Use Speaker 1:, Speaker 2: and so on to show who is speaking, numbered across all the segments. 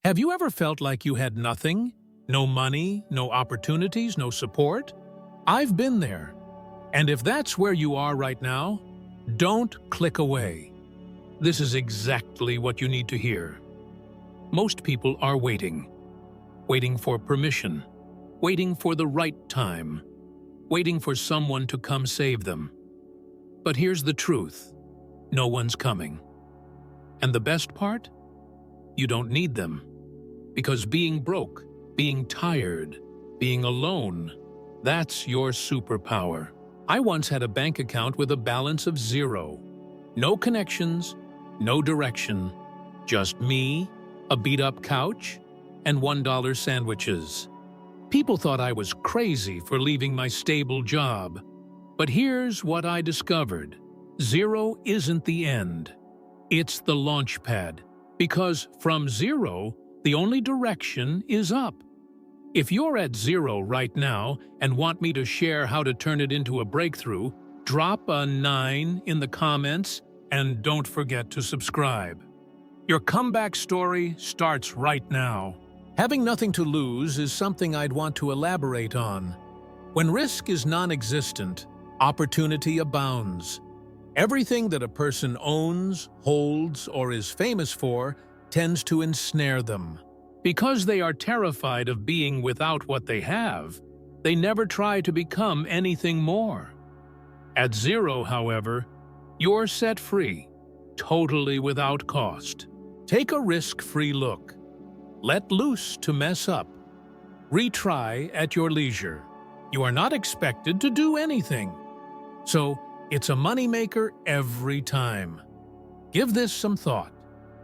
Speaker 1: Have you ever felt like you had nothing? No money, no opportunities, no support? I've been there. And if that's where you are right now, don't click away. This is exactly what you need to hear. Most people are waiting. Waiting for permission. Waiting for the right time. Waiting for someone to come save them. But here's the truth. No one's coming. And the best part? You don't need them. Because being broke, being tired, being alone, that's your superpower. I once had a bank account with a balance of 0. No connections, no direction. Just me, a beat-up couch, and $1 sandwiches. People thought I was crazy for leaving my stable job. But here's what I discovered. 0 isn't the end. It's the launch pad. Because from 0, the only direction is up. If you're at 0 right now and want me to share how to turn it into a breakthrough, drop a 9 in the comments and don't forget to subscribe. Your comeback story starts right now. Having nothing to lose is something I'd want to elaborate on. When risk is non-existent, opportunity abounds. Everything that a person owns, holds, or is famous for tends to ensnare them. Because they are terrified of being without what they have, they never try to become anything more. At 0, however, you're set free, totally without cost. Take a risk-free look. Let loose to mess up. Retry at your leisure. You are not expected to do anything. So, it's a moneymaker every time. Give this some thought.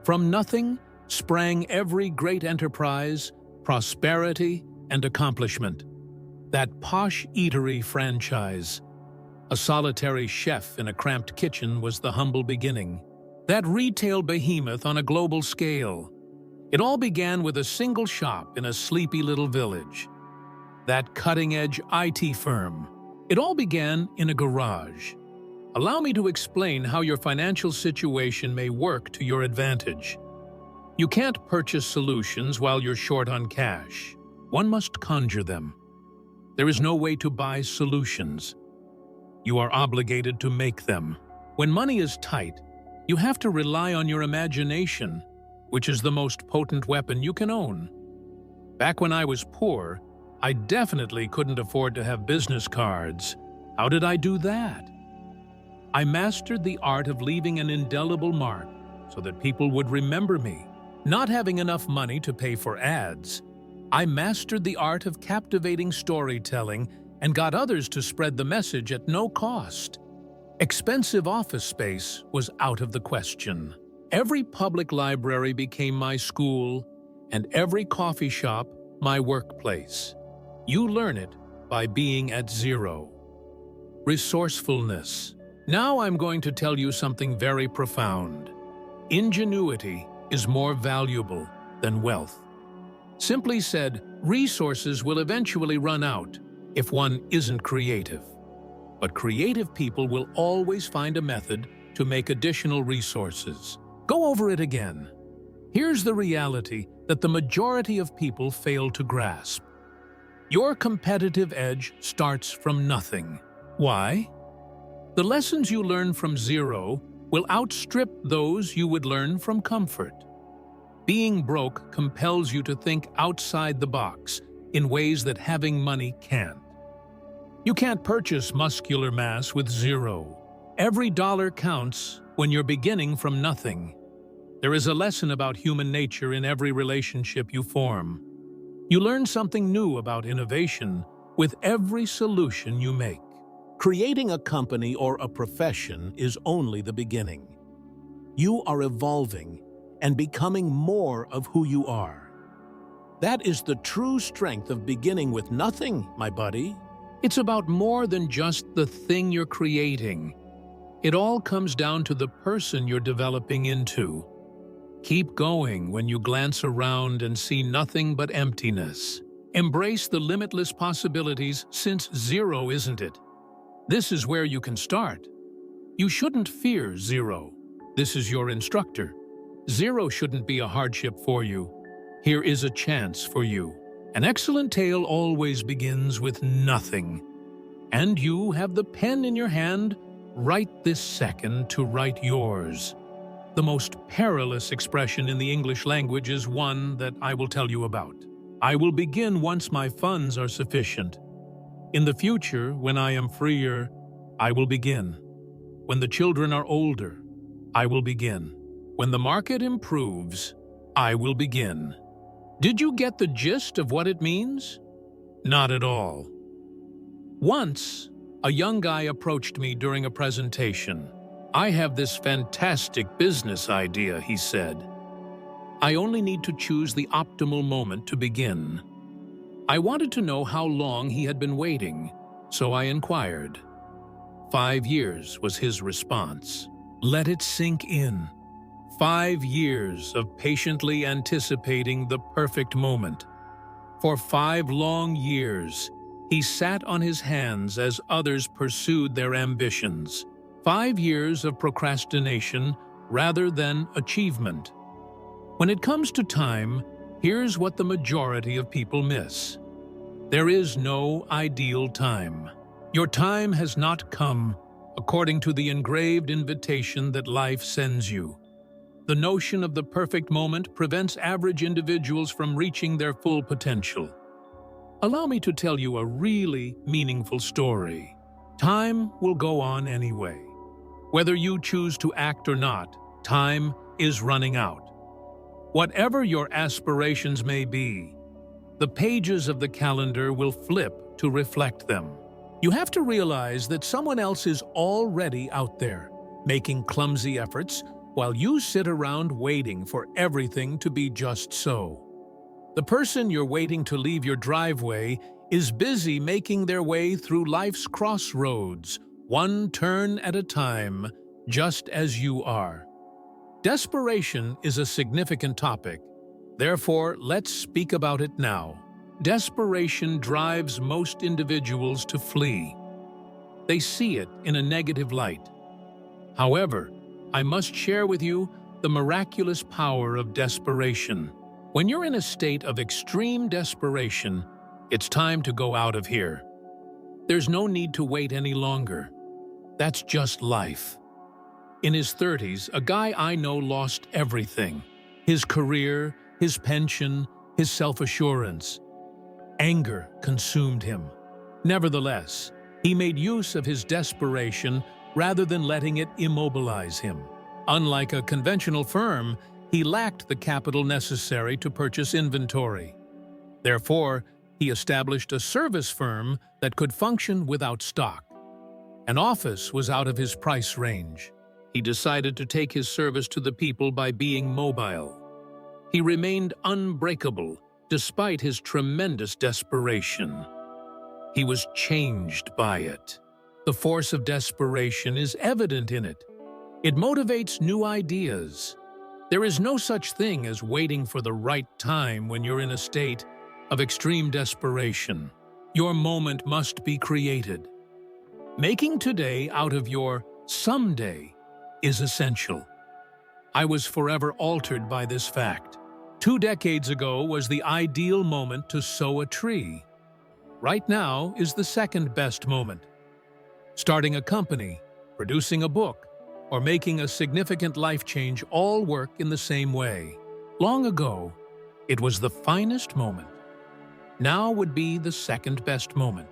Speaker 1: From nothing sprang every great enterprise, prosperity, and accomplishment. That posh eatery franchise. A solitary chef in a cramped kitchen was the humble beginning. That retail behemoth on a global scale. It all began with a single shop in a sleepy little village. That cutting-edge IT firm. It all began in a garage. Allow me to explain how your financial situation may work to your advantage. You can't purchase solutions while you're short on cash. One must conjure them. There is no way to buy solutions. You are obligated to make them. When money is tight, you have to rely on your imagination, which is the most potent weapon you can own. Back when I was poor, I definitely couldn't afford to have business cards. How did I do that? I mastered the art of leaving an indelible mark so that people would remember me. Not having enough money to pay for ads, I mastered the art of captivating storytelling and got others to spread the message at no cost. Expensive office space was out of the question. Every public library became my school, and every coffee shop my workplace. You learn it by being at 0. Resourcefulness. Now I'm going to tell you something very profound. Ingenuity is more valuable than wealth. Simply said, resources will eventually run out if one isn't creative. But creative people will always find a method to make additional resources. Go over it again. Here's the reality that the majority of people fail to grasp. Your competitive edge starts from nothing. Why? The lessons you learn from 0 will outstrip those you would learn from comfort. Being broke compels you to think outside the box in ways that having money can't. You can't purchase muscular mass with 0. Every dollar counts when you're beginning from nothing. There is a lesson about human nature in every relationship you form. You learn something new about innovation with every solution you make. Creating a company or a profession is only the beginning. You are evolving and becoming more of who you are. That is the true strength of beginning with nothing, my buddy. It's about more than just the thing you're creating. It all comes down to the person you're developing into. Keep going when you glance around and see nothing but emptiness. Embrace the limitless possibilities, since 0 isn't it. This is where you can start. You shouldn't fear 0. This is your instructor. 0 shouldn't be a hardship for you. Here is a chance for you. An excellent tale always begins with nothing. And you have the pen in your hand right this second to write yours. The most perilous expression in the English language is one that I will tell you about. I will begin once my funds are sufficient. In the future, when I am freer, I will begin. When the children are older, I will begin. When the market improves, I will begin. Did you get the gist of what it means? Not at all. Once, a young guy approached me during a presentation. "I have this fantastic business idea," he said. "I only need to choose the optimal moment to begin." I wanted to know how long he had been waiting, so I inquired. 5 years was his response. Let it sink in. 5 years of patiently anticipating the perfect moment. For 5 long years, he sat on his hands as others pursued their ambitions. 5 years of procrastination rather than achievement. When it comes to time, here's what the majority of people miss. There is no ideal time. Your time has not come according to the engraved invitation that life sends you. The notion of the perfect moment prevents average individuals from reaching their full potential. Allow me to tell you a really meaningful story. Time will go on anyway. Whether you choose to act or not, time is running out. Whatever your aspirations may be, the pages of the calendar will flip to reflect them. You have to realize that someone else is already out there, making clumsy efforts, while you sit around waiting for everything to be just so. The person you're waiting to leave your driveway is busy making their way through life's crossroads, one turn at a time, just as you are. Desperation is a significant topic. Therefore, let's speak about it now. Desperation drives most individuals to flee. They see it in a negative light. However, I must share with you the miraculous power of desperation. When you're in a state of extreme desperation, it's time to go out of here. There's no need to wait any longer. That's just life. In his 30s, a guy I know lost everything. His career, his pension, his self-assurance. Anger consumed him. Nevertheless, he made use of his desperation rather than letting it immobilize him. Unlike a conventional firm, he lacked the capital necessary to purchase inventory. Therefore, he established a service firm that could function without stock. An office was out of his price range. He decided to take his service to the people by being mobile. He remained unbreakable despite his tremendous desperation. He was changed by it. The force of desperation is evident in it. It motivates new ideas. There is no such thing as waiting for the right time when you're in a state of extreme desperation. Your moment must be created. Making today out of your someday is essential. I was forever altered by this fact. 2 decades ago was the ideal moment to sow a tree. Right now is the second best moment. Starting a company, producing a book, or making a significant life change all work in the same way. Long ago, it was the finest moment. Now would be the second best moment.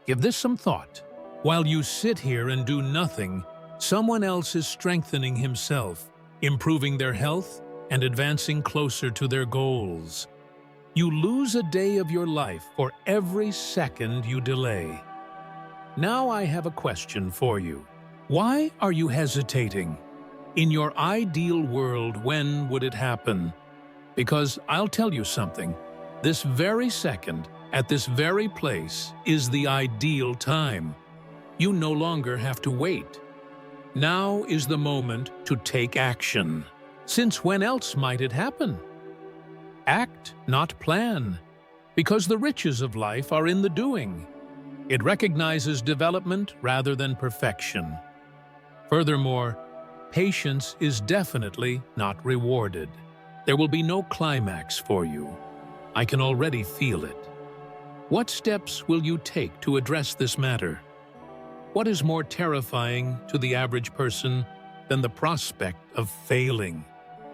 Speaker 1: Give this some thought. While you sit here and do nothing, someone else is strengthening himself, improving their health, and advancing closer to their goals. You lose a day of your life for every second you delay. Now I have a question for you. Why are you hesitating? In your ideal world, when would it happen? Because I'll tell you something. This very second, at this very place, is the ideal time. You no longer have to wait. Now is the moment to take action. Since when else might it happen? Act, not plan, because the riches of life are in the doing. It recognizes development rather than perfection. Furthermore, patience is definitely not rewarded. There will be no climax for you. I can already feel it. What steps will you take to address this matter? What is more terrifying to the average person than the prospect of failing,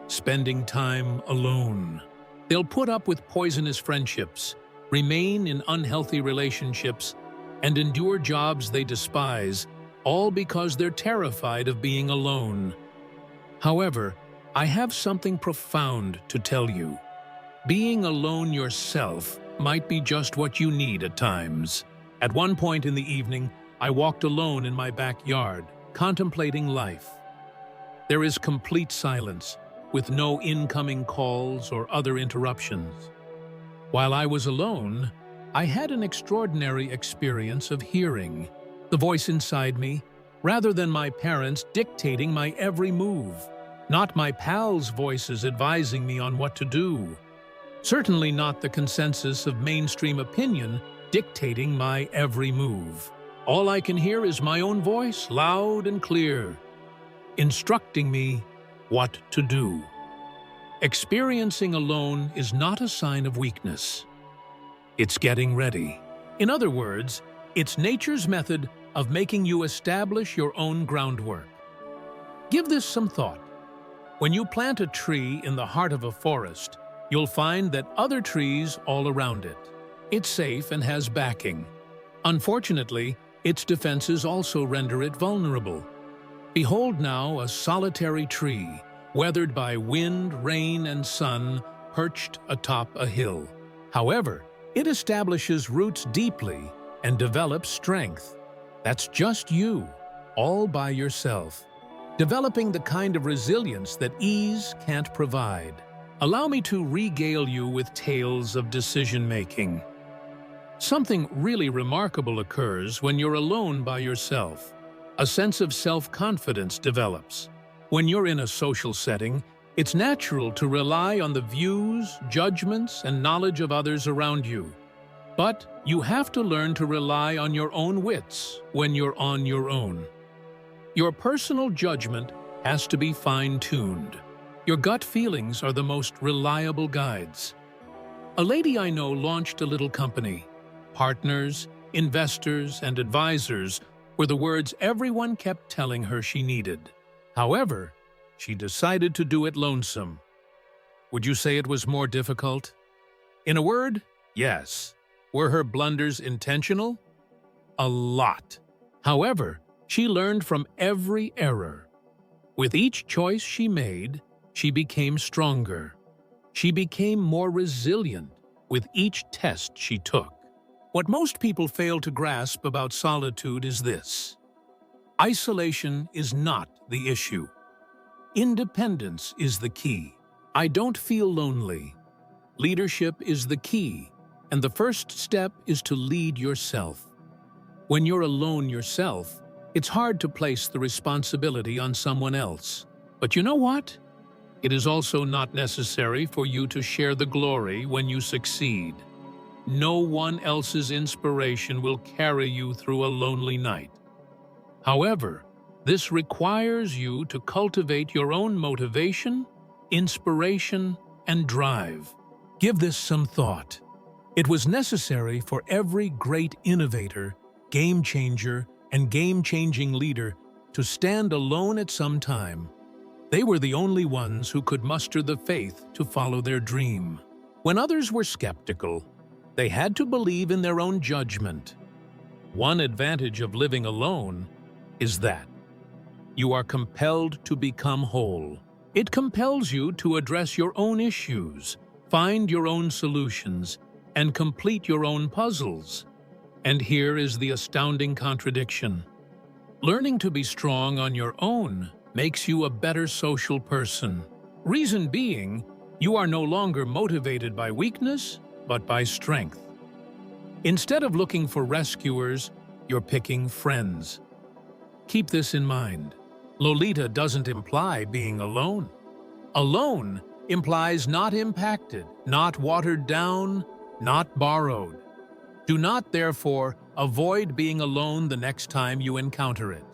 Speaker 1: spending time alone? They'll put up with poisonous friendships, remain in unhealthy relationships, and endure jobs they despise, all because they're terrified of being alone. However, I have something profound to tell you. Being alone yourself might be just what you need at times. At one point in the evening, I walked alone in my backyard, contemplating life. There is complete silence, with no incoming calls or other interruptions. While I was alone, I had an extraordinary experience of hearing the voice inside me, rather than my parents dictating my every move, not my pals' voices advising me on what to do. Certainly not the consensus of mainstream opinion dictating my every move. All I can hear is my own voice, loud and clear, instructing me what to do. Experiencing alone is not a sign of weakness. It's getting ready. In other words, it's nature's method of making you establish your own groundwork. Give this some thought. When you plant a tree in the heart of a forest, you'll find that other trees all around it. It's safe and has backing. Unfortunately, its defenses also render it vulnerable. Behold now a solitary tree, weathered by wind, rain, and sun, perched atop a hill. However, it establishes roots deeply and develops strength. That's just you, all by yourself, developing the kind of resilience that ease can't provide. Allow me to regale you with tales of decision-making. Something really remarkable occurs when you're alone by yourself. A sense of self-confidence develops. When you're in a social setting, it's natural to rely on the views, judgments, and knowledge of others around you. But you have to learn to rely on your own wits when you're on your own. Your personal judgment has to be fine-tuned. Your gut feelings are the most reliable guides. A lady I know launched a little company. Partners, investors, and advisors were the words everyone kept telling her she needed. However, she decided to do it lonesome. Would you say it was more difficult? In a word, yes. Were her blunders intentional? A lot. However, she learned from every error. With each choice she made, she became stronger. She became more resilient with each test she took. What most people fail to grasp about solitude is this: isolation is not the issue. Independence is the key. I don't feel lonely. Leadership is the key, and the first step is to lead yourself. When you're alone yourself, it's hard to place the responsibility on someone else. But you know what? It is also not necessary for you to share the glory when you succeed. No one else's inspiration will carry you through a lonely night. However, this requires you to cultivate your own motivation, inspiration, and drive. Give this some thought. It was necessary for every great innovator, game changer, and game-changing leader to stand alone at some time. They were the only ones who could muster the faith to follow their dream. When others were skeptical, they had to believe in their own judgment. One advantage of living alone is that you are compelled to become whole. It compels you to address your own issues, find your own solutions, and complete your own puzzles. And here is the astounding contradiction. Learning to be strong on your own makes you a better social person. Reason being, you are no longer motivated by weakness, but by strength. Instead of looking for rescuers, you're picking friends. Keep this in mind. Lolita doesn't imply being alone. Alone implies not impacted, not watered down, not borrowed. Do not, therefore, avoid being alone the next time you encounter it.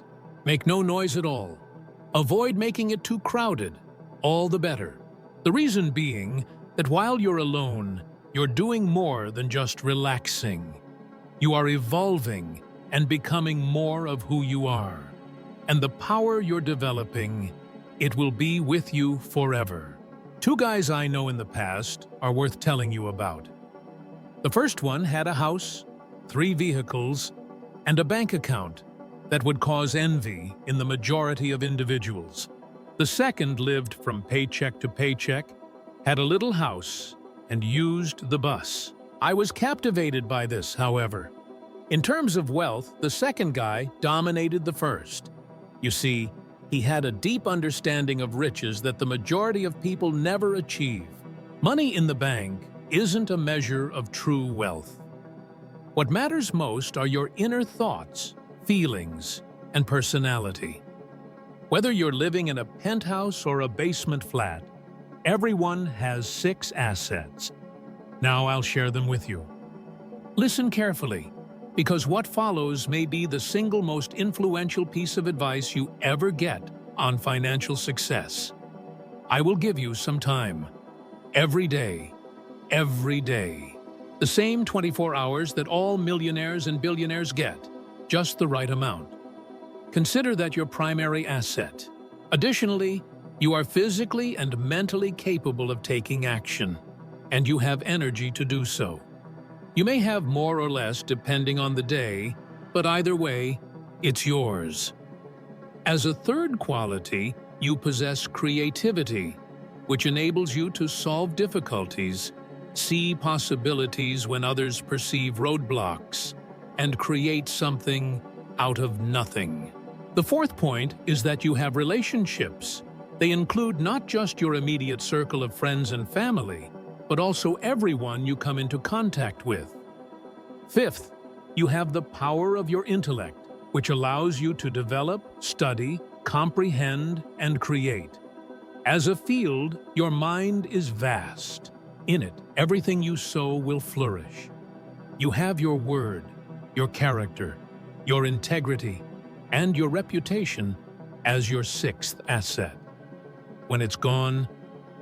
Speaker 1: Make no noise at all. Avoid making it too crowded, all the better. The reason being that while you're alone, you're doing more than just relaxing. You are evolving and becoming more of who you are. And the power you're developing, it will be with you forever. Two guys I know in the past are worth telling you about. The first one had a house, 3 vehicles, and a bank account that would cause envy in the majority of individuals. The second lived from paycheck to paycheck, had a little house, and used the bus. I was captivated by this, however. In terms of wealth, the second guy dominated the first. You see, he had a deep understanding of riches that the majority of people never achieve. Money in the bank isn't a measure of true wealth. What matters most are your inner thoughts, feelings, and personality. Whether you're living in a penthouse or a basement flat, everyone has 6 assets. Now I'll share them with you. Listen carefully, because what follows may be the single most influential piece of advice you ever get on financial success. I will give you some time. Every day. The same 24 hours that all millionaires and billionaires get, just the right amount. Consider that your primary asset. Additionally, you are physically and mentally capable of taking action, and you have energy to do so. You may have more or less depending on the day, but either way, it's yours. As a third quality, you possess creativity, which enables you to solve difficulties, see possibilities when others perceive roadblocks, and create something out of nothing. The fourth point is that you have relationships. They include not just your immediate circle of friends and family, but also everyone you come into contact with. Fifth, you have the power of your intellect, which allows you to develop, study, comprehend, and create. As a field, your mind is vast. In it, everything you sow will flourish. You have your word, your character, your integrity, and your reputation as your 6th asset. When it's gone,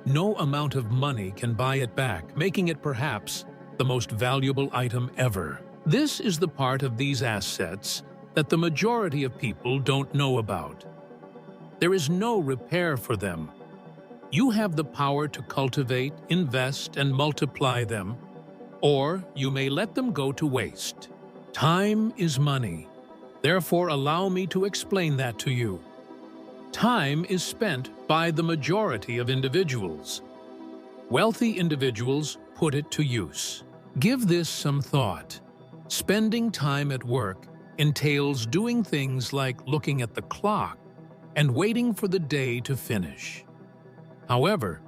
Speaker 1: no amount of money can buy it back, making it perhaps the most valuable item ever. This is the part of these assets that the majority of people don't know about. There is no repair for them. You have the power to cultivate, invest, and multiply them, or you may let them go to waste. Time is money. Therefore, allow me to explain that to you. Time is spent by the majority of individuals. Wealthy individuals put it to use. Give this some thought. Spending time at work entails doing things like looking at the clock and waiting for the day to finish. However,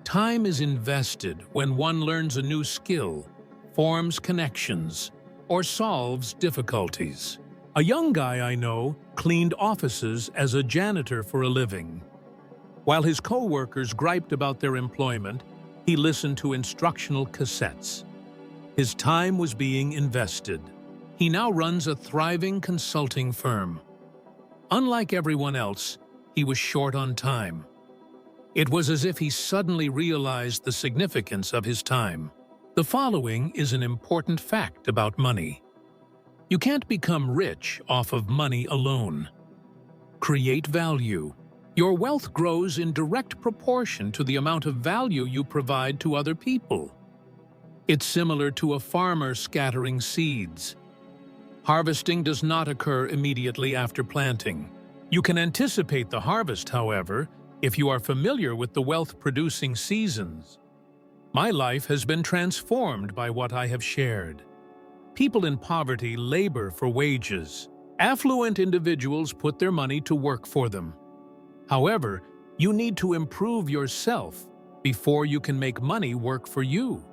Speaker 1: time is invested when one learns a new skill, forms connections, or solves difficulties. A young guy I know cleaned offices as a janitor for a living. While his co-workers griped about their employment, he listened to instructional cassettes. His time was being invested. He now runs a thriving consulting firm. Unlike everyone else, he was short on time. It was as if he suddenly realized the significance of his time. The following is an important fact about money. You can't become rich off of money alone. Create value. Your wealth grows in direct proportion to the amount of value you provide to other people. It's similar to a farmer scattering seeds. Harvesting does not occur immediately after planting. You can anticipate the harvest, however, if you are familiar with the wealth-producing seasons. My life has been transformed by what I have shared. People in poverty labor for wages. Affluent individuals put their money to work for them. However, you need to improve yourself before you can make money work for you.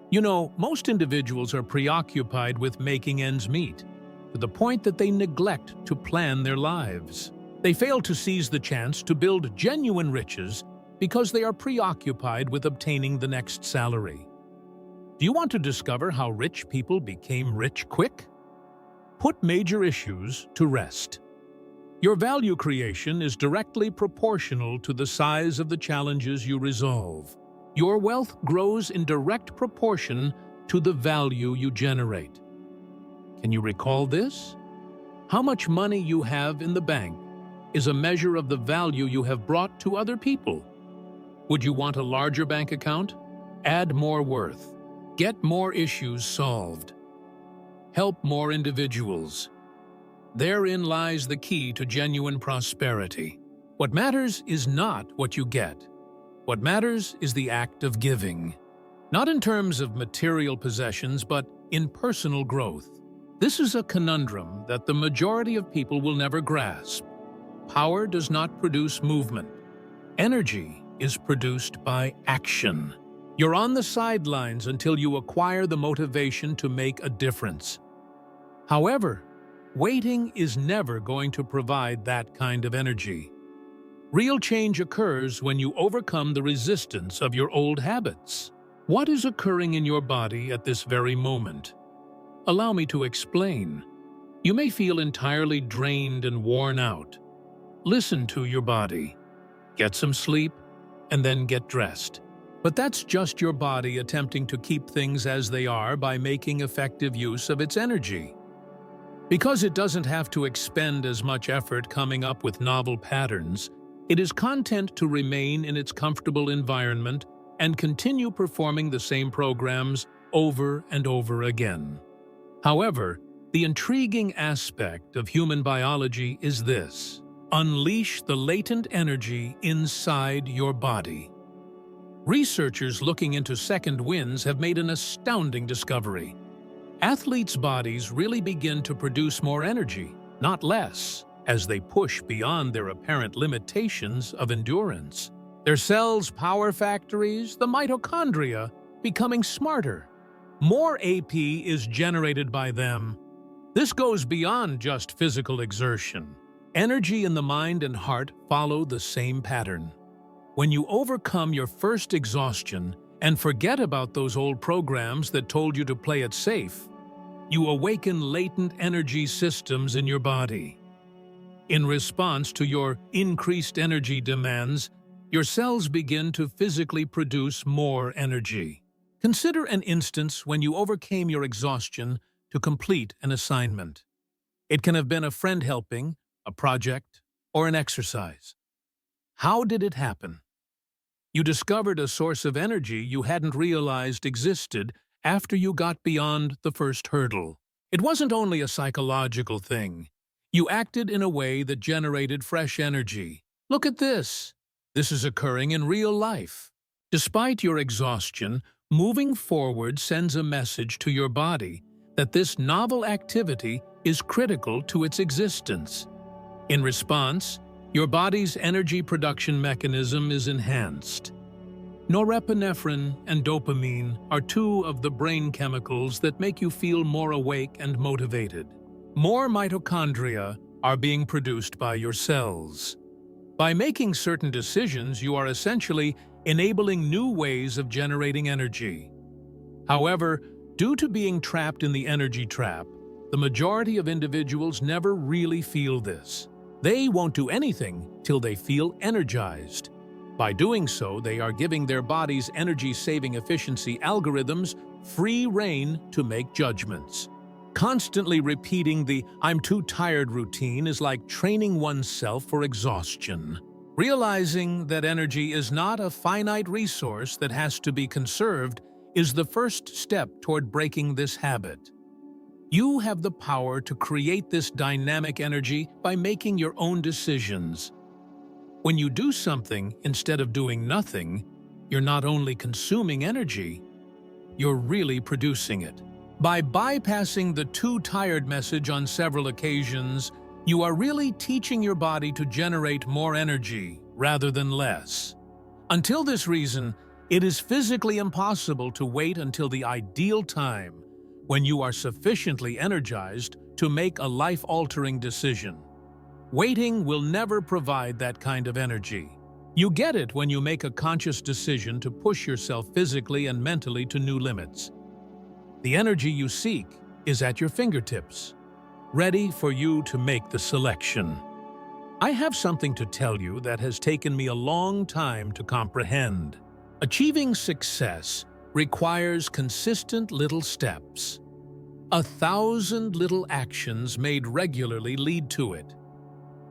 Speaker 1: You know, most individuals are preoccupied with making ends meet, to the point that they neglect to plan their lives. They fail to seize the chance to build genuine riches because they are preoccupied with obtaining the next salary. Do you want to discover how rich people became rich quick? Put major issues to rest. Your value creation is directly proportional to the size of the challenges you resolve. Your wealth grows in direct proportion to the value you generate. Can you recall this? How much money you have in the bank is a measure of the value you have brought to other people. Would you want a larger bank account? Add more worth. Get more issues solved. Help more individuals. Therein lies the key to genuine prosperity. What matters is not what you get. What matters is the act of giving. Not in terms of material possessions, but in personal growth. This is a conundrum that the majority of people will never grasp. Power does not produce movement. Energy is produced by action. You're on the sidelines until you acquire the motivation to make a difference. However, waiting is never going to provide that kind of energy. Real change occurs when you overcome the resistance of your old habits. What is occurring in your body at this very moment? Allow me to explain. You may feel entirely drained and worn out. Listen to your body. Get some sleep, and then get dressed. But that's just your body attempting to keep things as they are by making effective use of its energy. Because it doesn't have to expend as much effort coming up with novel patterns, it is content to remain in its comfortable environment and continue performing the same programs over and over again. However, the intriguing aspect of human biology is this: unleash the latent energy inside your body. Researchers looking into second winds have made an astounding discovery. Athletes' bodies really begin to produce more energy, not less, as they push beyond their apparent limitations of endurance. Their cells' power factories, the mitochondria, becoming smarter. More AP is generated by them. This goes beyond just physical exertion. Energy in the mind and heart follow the same pattern. When you overcome your first exhaustion and forget about those old programs that told you to play it safe, you awaken latent energy systems in your body. In response to your increased energy demands, your cells begin to physically produce more energy. Consider an instance when you overcame your exhaustion to complete an assignment. It can have been a friend helping, a project, or an exercise. How did it happen? You discovered a source of energy you hadn't realized existed after you got beyond the first hurdle. It wasn't only a psychological thing. You acted in a way that generated fresh energy. Look at this. This is occurring in real life. Despite your exhaustion, moving forward sends a message to your body that this novel activity is critical to its existence. In response, your body's energy production mechanism is enhanced. Norepinephrine and dopamine are two of the brain chemicals that make you feel more awake and motivated. More mitochondria are being produced by your cells. By making certain decisions, you are essentially enabling new ways of generating energy. However, due to being trapped in the energy trap, the majority of individuals never really feel this. They won't do anything till they feel energized. By doing so, they are giving their body's energy-saving efficiency algorithms free rein to make judgments. Constantly repeating the "I'm too tired" routine is like training oneself for exhaustion. Realizing that energy is not a finite resource that has to be conserved is the first step toward breaking this habit. You have the power to create this dynamic energy by making your own decisions. When you do something instead of doing nothing, you're not only consuming energy, you're really producing it. By bypassing the "too tired" message on several occasions, you are really teaching your body to generate more energy rather than less. Until this reason, it is physically impossible to wait until the ideal time when you are sufficiently energized to make a life-altering decision. Waiting will never provide that kind of energy. You get it when you make a conscious decision to push yourself physically and mentally to new limits. The energy you seek is at your fingertips, ready for you to make the selection. I have something to tell you that has taken me a long time to comprehend. Achieving success requires consistent little steps. 1,000 little actions made regularly lead to it.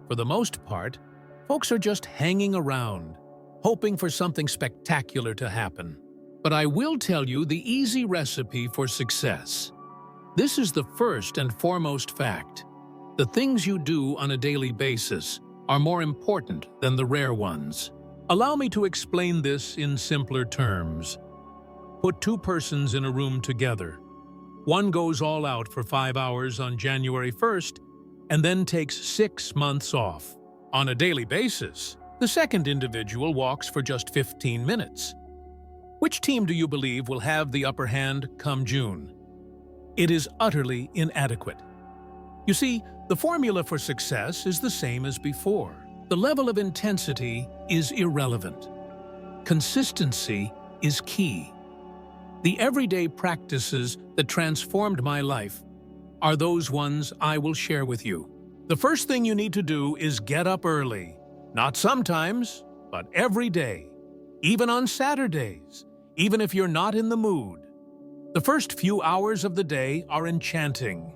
Speaker 1: For the most part, folks are just hanging around, hoping for something spectacular to happen. But I will tell you the easy recipe for success. This is the first and foremost fact. The things you do on a daily basis are more important than the rare ones. Allow me to explain this in simpler terms. Put two persons in a room together. One goes all out for 5 hours on January 1st and then takes 6 months off. On a daily basis, the second individual walks for just 15 minutes. Which team do you believe will have the upper hand come June? It is utterly inadequate. You see, the formula for success is the same as before. The level of intensity is irrelevant. Consistency is key. The everyday practices that transformed my life are those ones I will share with you. The first thing you need to do is get up early. Not sometimes, but every day. Even on Saturdays, even if you're not in the mood. The first few hours of the day are enchanting.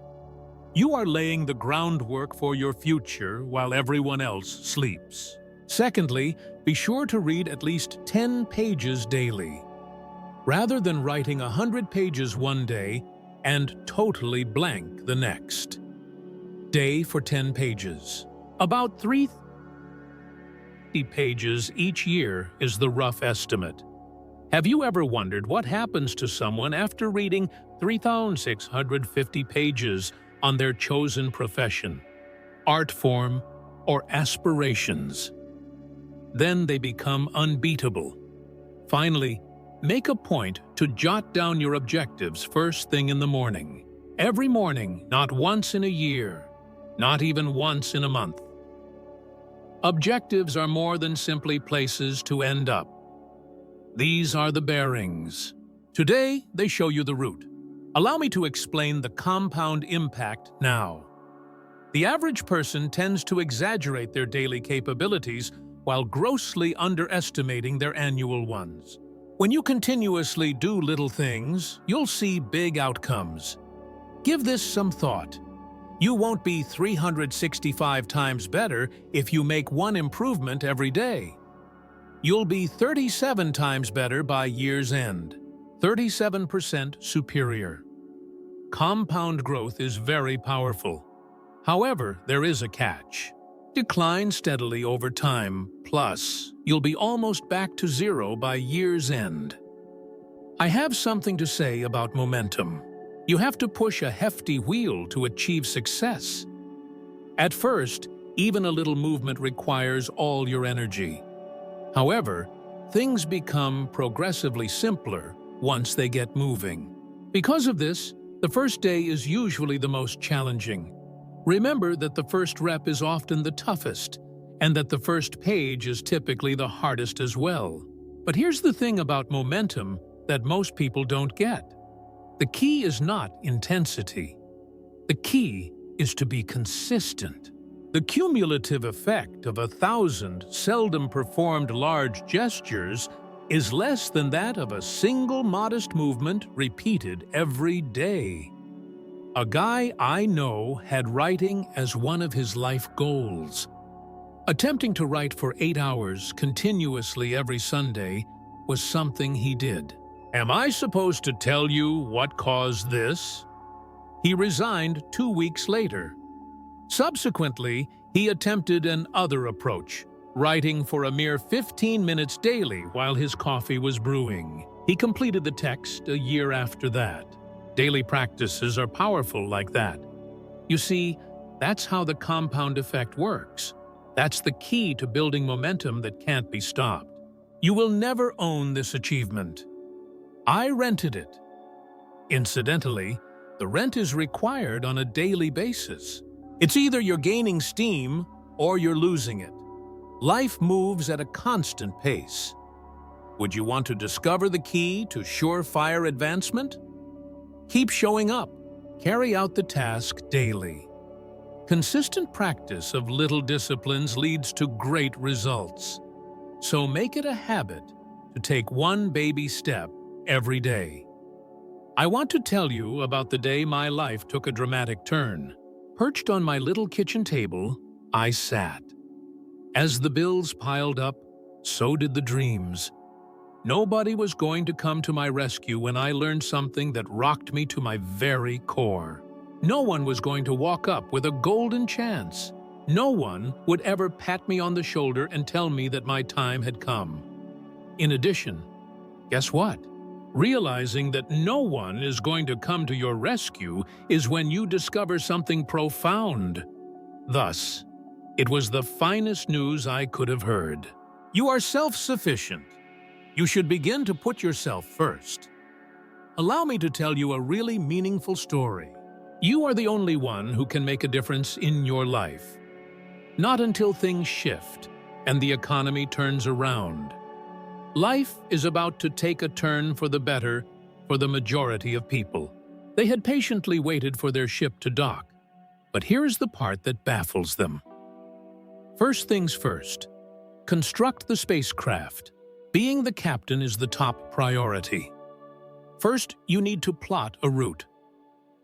Speaker 1: You are laying the groundwork for your future while everyone else sleeps. Secondly, be sure to read at least 10 pages daily. Rather than writing 100 pages one day and totally blank the next. Day for 10 pages. About 3 pages each year is the rough estimate. Have you ever wondered what happens to someone after reading 3,650 pages on their chosen profession, art form, or aspirations? Then they become unbeatable. Finally, make a point to jot down your objectives first thing in the morning. Every morning, not once in a year, not even once in a month. Objectives are more than simply places to end up. These are the bearings. Today, they show you the route. Allow me to explain the compound impact now. The average person tends to exaggerate their daily capabilities while grossly underestimating their annual ones. When you continuously do little things, you'll see big outcomes. Give this some thought. You won't be 365 times better if you make one improvement every day. You'll be 37 times better by year's end, 37% superior. Compound growth is very powerful. However, there is a catch. Decline steadily over time, plus you'll be almost back to zero by year's end. I have something to say about momentum. You have to push a hefty wheel to achieve success. At first, even a little movement requires all your energy. However, things become progressively simpler once they get moving. Because of this, the first day is usually the most challenging. Remember that the first rep is often the toughest, and that the first page is typically the hardest as well. But here's the thing about momentum that most people don't get. The key is not intensity. The key is to be consistent. The cumulative effect of 1,000 seldom performed large gestures is less than that of a single modest movement repeated every day. A guy I know had writing as one of his life goals. Attempting to write for 8 hours continuously every Sunday was something he did. Am I supposed to tell you what caused this? He resigned 2 weeks later. Subsequently, he attempted an other approach, writing for a mere 15 minutes daily while his coffee was brewing. He completed the text a year after that. Daily practices are powerful like that. You see, that's how the compound effect works. That's the key to building momentum that can't be stopped. You will never own this achievement. I rented it. Incidentally, the rent is required on a daily basis. It's either you're gaining steam or you're losing it. Life moves at a constant pace. Would you want to discover the key to surefire advancement? Keep showing up. Carry out the task daily. Consistent practice of little disciplines leads to great results. So make it a habit to take one baby step every day. I want to tell you about the day my life took a dramatic turn. Perched on my little kitchen table, I sat. As the bills piled up, so did the dreams. Nobody was going to come to my rescue when I learned something that rocked me to my very core. No one was going to walk up with a golden chance. No one would ever pat me on the shoulder and tell me that my time had come. In addition, guess what? Realizing that no one is going to come to your rescue is when you discover something profound. Thus, it was the finest news I could have heard. You are self-sufficient. You should begin to put yourself first. Allow me to tell you a really meaningful story. You are the only one who can make a difference in your life. Not until things shift and the economy turns around. Life is about to take a turn for the better for the majority of people. They had patiently waited for their ship to dock. But here's the part that baffles them. First things first, construct the spacecraft. Being the captain is the top priority. First, you need to plot a route.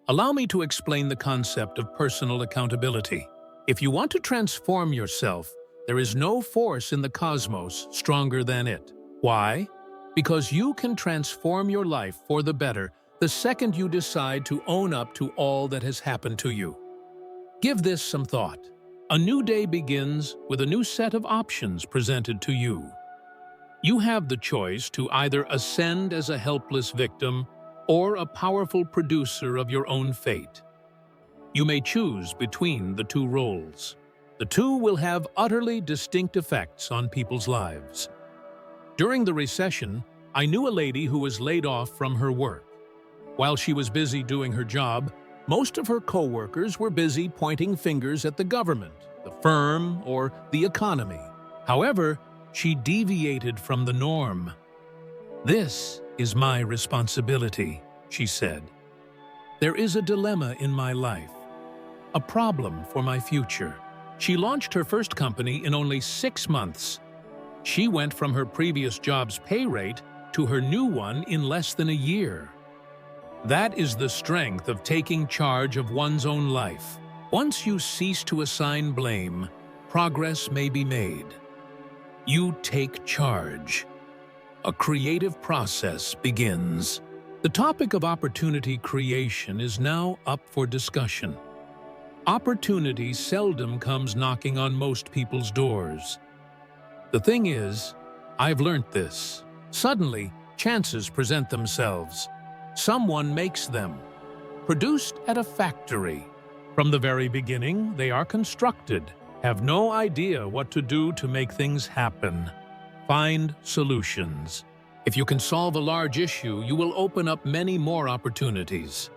Speaker 1: Allow me to explain the concept of personal accountability. If you want to transform yourself, there is no force in the cosmos stronger than it. Why? Because you can transform your life for the better the second you decide to own up to all that has happened to you. Give this some thought. A new day begins with a new set of options presented to you. You have the choice to either ascend as a helpless victim or a powerful producer of your own fate. You may choose between the two roles. The two will have utterly distinct effects on people's lives. During the recession, I knew a lady who was laid off from her work. While she was busy doing her job, most of her co-workers were busy pointing fingers at the government, the firm, or the economy. However, she deviated from the norm. "This is my responsibility," she said. "There is a dilemma in my life, a problem for my future." She launched her first company in only 6 months. She went from her previous job's pay rate to her new one in less than a year. That is the strength of taking charge of one's own life. Once you cease to assign blame, progress may be made. You take charge. A creative process begins. The topic of opportunity creation is now up for discussion. Opportunity seldom comes knocking on most people's doors. The thing is, I've learnt this. Suddenly, chances present themselves. Someone makes them. Produced at a factory. From the very beginning, they are constructed. Have no idea what to do to make things happen. Find solutions. If you can solve a large issue, you will open up many more opportunities.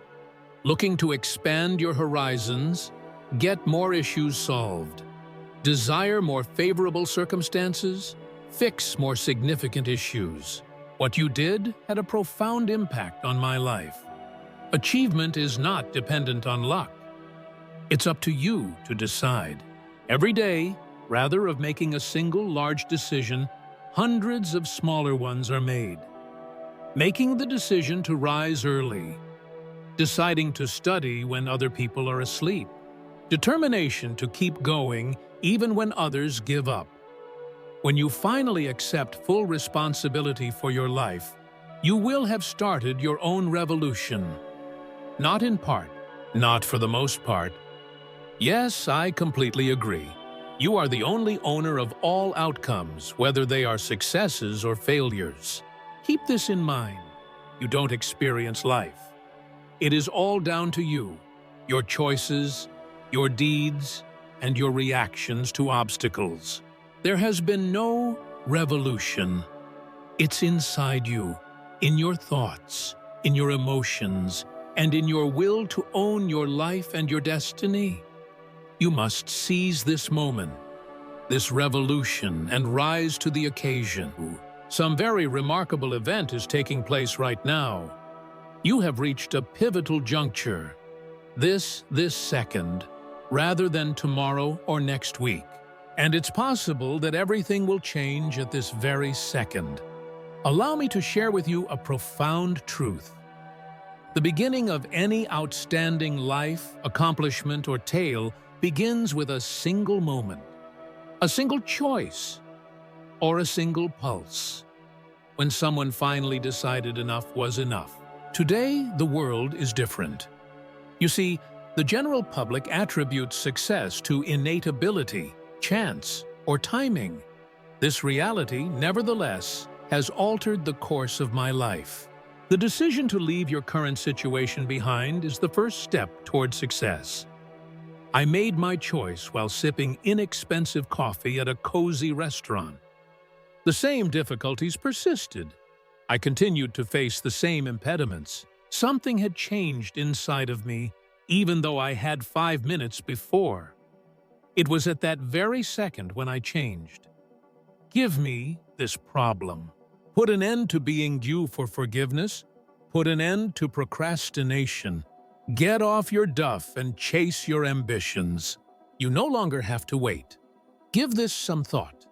Speaker 1: Looking to expand your horizons? Get more issues solved. Desire more favorable circumstances? Fix more significant issues. What you did had a profound impact on my life. Achievement is not dependent on luck. It's up to you to decide. Every day, rather of making a single large decision, hundreds of smaller ones are made. Making the decision to rise early. Deciding to study when other people are asleep. Determination to keep going even when others give up. When you finally accept full responsibility for your life, you will have started your own revolution. Not in part, not for the most part. Yes, I completely agree. You are the only owner of all outcomes, whether they are successes or failures. Keep this in mind. You don't experience life. It is all down to you, your choices, your deeds, and your reactions to obstacles. There has been no revolution. It's inside you, in your thoughts, in your emotions, and in your will to own your life and your destiny. You must seize this moment, this revolution, and rise to the occasion. Some very remarkable event is taking place right now. You have reached a pivotal juncture. This second, rather than tomorrow or next week. And it's possible that everything will change at this very second. Allow me to share with you a profound truth. The beginning of any outstanding life, accomplishment, or tale begins with a single moment, a single choice, or a single pulse. When someone finally decided enough was enough. Today, the world is different. You see, the general public attributes success to innate ability, chance, or timing. This reality, nevertheless, has altered the course of my life. The decision to leave your current situation behind is the first step toward success. I made my choice while sipping inexpensive coffee at a cozy restaurant. The same difficulties persisted. I continued to face the same impediments. Something had changed inside of me, even though I had 5 minutes before. It was at that very second when I changed. Give me this problem. Put an end to being due for forgiveness. Put an end to procrastination. Get off your duff and chase your ambitions. You no longer have to wait. Give this some thought.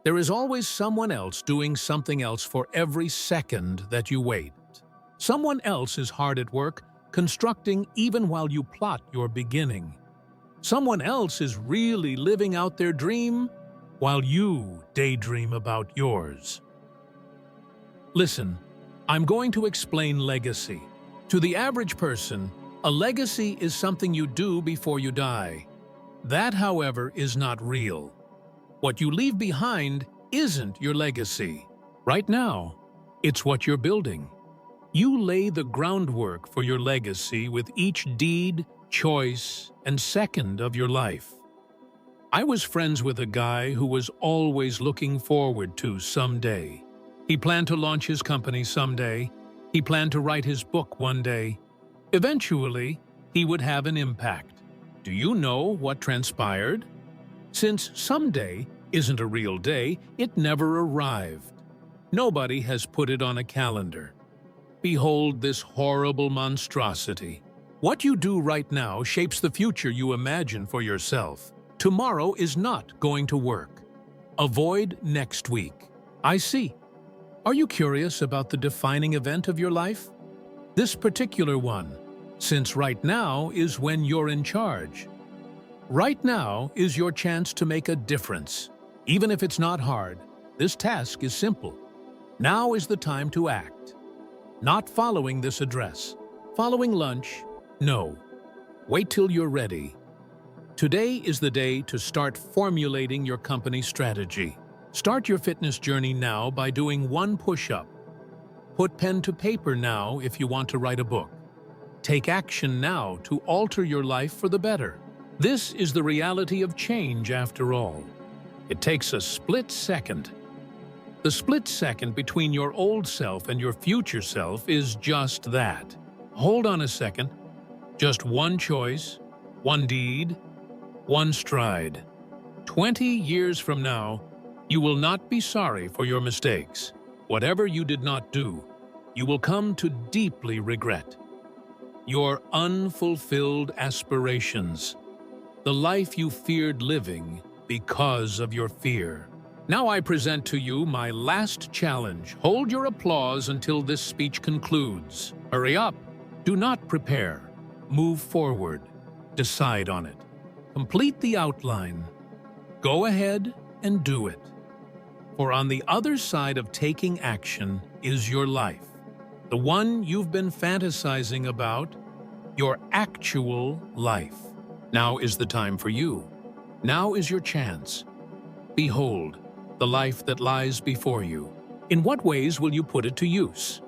Speaker 1: There is always someone else doing something else for every second that you wait. Someone else is hard at work, constructing even while you plot your beginning. Someone else is really living out their dream while you daydream about yours. Listen, I'm going to explain legacy. To the average person, a legacy is something you do before you die. That, however, is not real. What you leave behind isn't your legacy. Right now, it's what you're building. You lay the groundwork for your legacy with each deed, choice, and second of your life. I was friends with a guy who was always looking forward to someday. He planned to launch his company someday. He planned to write his book one day. Eventually, he would have an impact. Do you know what transpired? Since someday isn't a real day, it never arrived. Nobody has put it on a calendar. Behold this horrible monstrosity. What you do right now shapes the future you imagine for yourself. Tomorrow is not going to work. Avoid next week. I see. Are you curious about the defining event of your life? This particular one, since right now is when you're in charge. Right now is your chance to make a difference. Even if it's not hard, this task is simple. Now is the time to act. Not following this address. Following lunch? No. Wait till you're ready. Today is the day to start formulating your company strategy. Start your fitness journey now by doing one push-up. Put pen to paper now if you want to write a book. Take action now to alter your life for the better. This is the reality of change after all. It takes a split second. The split second between your old self and your future self is just that. Hold on a second. Just one choice, one deed, one stride. 20 years from now, you will not be sorry for your mistakes. Whatever you did not do, you will come to deeply regret. Your unfulfilled aspirations, the life you feared living because of your fear. Now I present to you my last challenge. Hold your applause until this speech concludes. Hurry up. Do not prepare. Move forward. Decide on it. Complete the outline. Go ahead and do it. For on the other side of taking action is your life, the one you've been fantasizing about, your actual life. Now is the time for you. Now is your chance. Behold, the life that lies before you. In what ways will you put it to use?